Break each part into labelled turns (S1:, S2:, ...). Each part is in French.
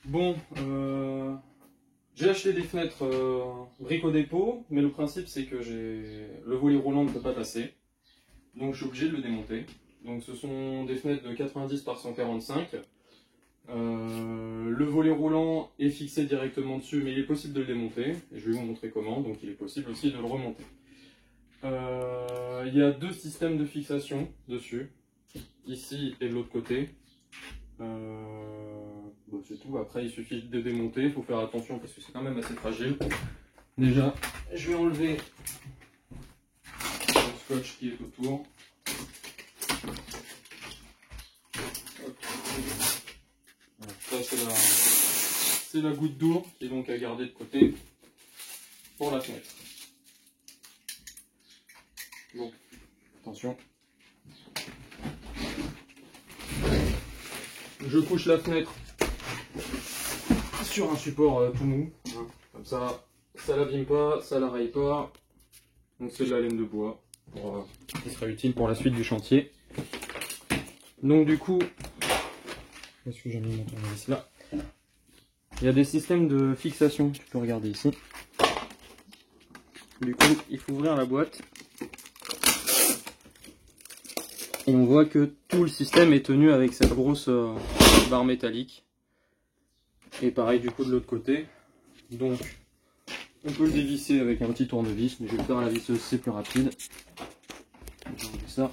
S1: Bon, j'ai acheté des fenêtres Brico Dépôt, mais le principe c'est que le volet roulant ne peut pas passer, donc je suis obligé de le démonter. Donc ce sont des fenêtres de 90 par 145. Le volet roulant est fixé directement dessus, mais il est possible de le démonter, et je vais vous montrer comment, donc il est possible aussi de le remonter. Il y a deux systèmes de fixation dessus, ici et de l'autre côté. Bon, c'est tout, après il suffit de démonter, il faut faire attention parce que c'est quand même assez fragile. Déjà, je vais enlever le scotch qui est autour. Voilà, ça c'est la goutte d'eau qui est donc à garder de côté pour la fenêtre. Bon, attention. Je couche la fenêtre sur un support tout mou, hein, comme ça l'abîme pas, ça la raye pas. Donc c'est de la laine de bois qui sera utile pour la suite du chantier. Donc du coup, est-ce que j'ai mis mon tournevis là? Il y a des systèmes de fixation, tu peux regarder ici. Du coup, il faut ouvrir la boîte. Et on voit que tout le système est tenu avec cette grosse barre métallique. Et pareil du coup de l'autre côté. Donc on peut le dévisser avec un petit tournevis, mais je vais le faire à la visseuse, c'est plus rapide. Je vais enlever ça.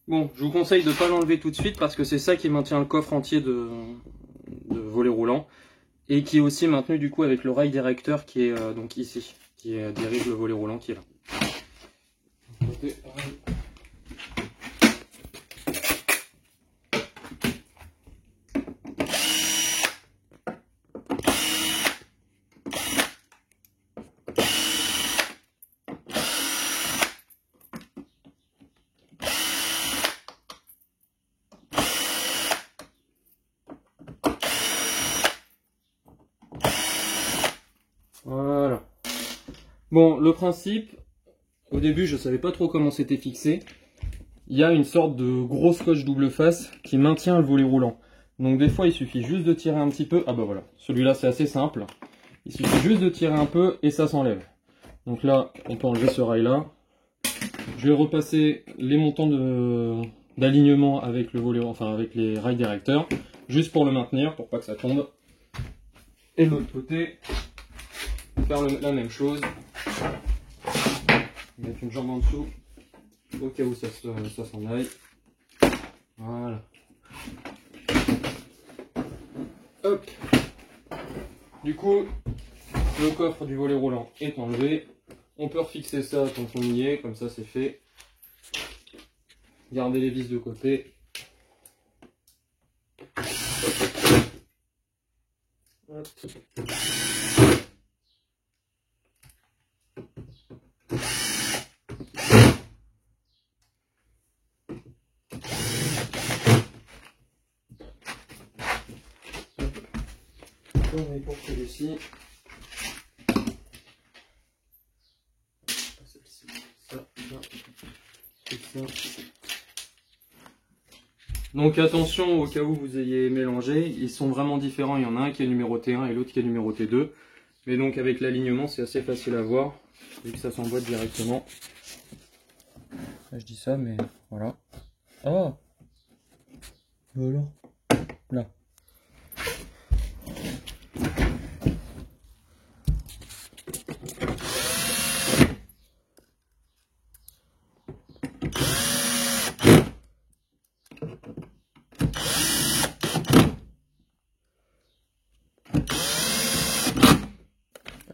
S1: Bon, je vous conseille de ne pas l'enlever tout de suite parce que c'est ça qui maintient le coffre entier de volet roulant et qui est aussi maintenu du coup avec le rail directeur qui est donc ici, qui dirige le volet roulant qui est là. Voilà. Bon, le principe, au début je savais pas trop comment c'était fixé. Il y a une sorte de gros scotch double face qui maintient le volet roulant. Donc des fois il suffit juste de tirer un petit peu. Ah bah voilà, celui-là c'est assez simple. Il suffit juste de tirer un peu et ça s'enlève. Donc là, on peut enlever ce rail-là. Je vais repasser les montants d'alignement avec le volet, enfin avec les rails directeurs, juste pour le maintenir, pour pas que ça tombe. Et de l'autre côté, faire la même chose. Mettre une jambe en dessous, au cas où ça s'en aille. Voilà. Hop. Du coup, le coffre du volet roulant est enlevé. On peut refixer ça quand on y est, comme ça c'est fait. Garder les vis de côté. Hop. On est pour celui-ci. Donc attention au cas où vous ayez mélangé, ils sont vraiment différents, il y en a un qui est numéroté 1 et l'autre qui est numéroté 2. Mais donc avec l'alignement c'est assez facile à voir, vu que ça s'emboîte directement. Là, je dis ça mais voilà. Ah voilà. Là.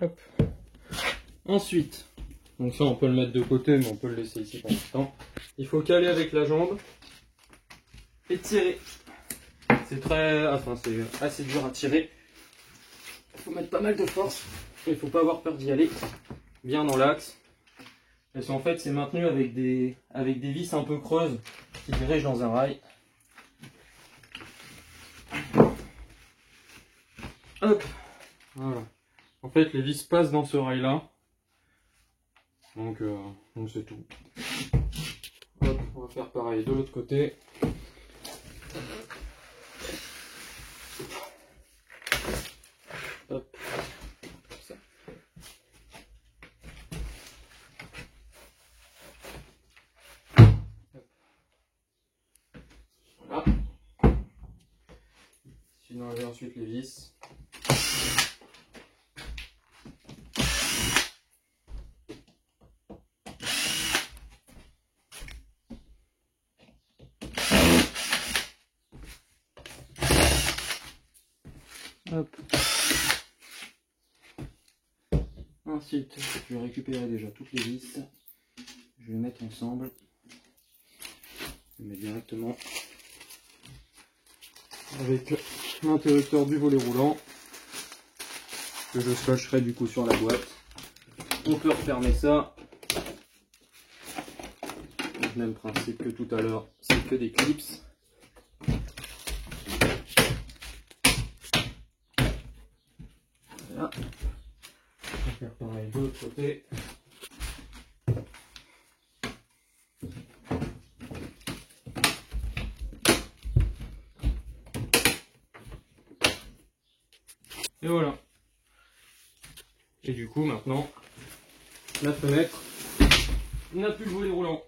S1: Hop. Ensuite, donc ça on peut le mettre de côté, mais on peut le laisser ici pour l'instant. Il faut caler avec la jambe et tirer. C'est c'est assez dur à tirer. Il faut mettre pas mal de force. Il faut pas avoir peur d'y aller. Bien dans l'axe. Parce qu'en fait, c'est maintenu avec des vis un peu creuses qui dirigent dans un rail. Hop, voilà. En fait, les vis passent dans ce rail-là. Donc c'est tout. Hop, on va faire pareil de l'autre côté. Hop, comme ça. Hop. Voilà. Sinon, on enlève ensuite les vis. Hop. Ensuite, je vais récupérer déjà toutes les vis. Je vais les mettre ensemble. Je les mets directement avec l'interrupteur du volet roulant que je scotcherai du coup sur la boîte. On peut refermer ça. Même principe que tout à l'heure, c'est que des clips. Voilà. On va faire pareil de l'autre côté. Et voilà. Et du coup, maintenant, la fenêtre n'a plus le volet roulant.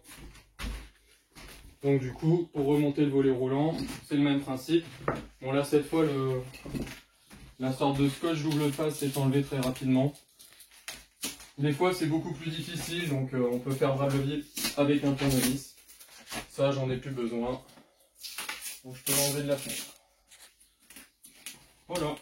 S1: Donc du coup, pour remonter le volet roulant, c'est le même principe. Bon là, cette fois, la sorte de scotch double face s'est enlevé très rapidement. Des fois, c'est beaucoup plus difficile, donc on peut faire va-le-vite avec un tournevis. Ça, j'en ai plus besoin. Donc je peux l'enlever de la fenêtre. Voilà.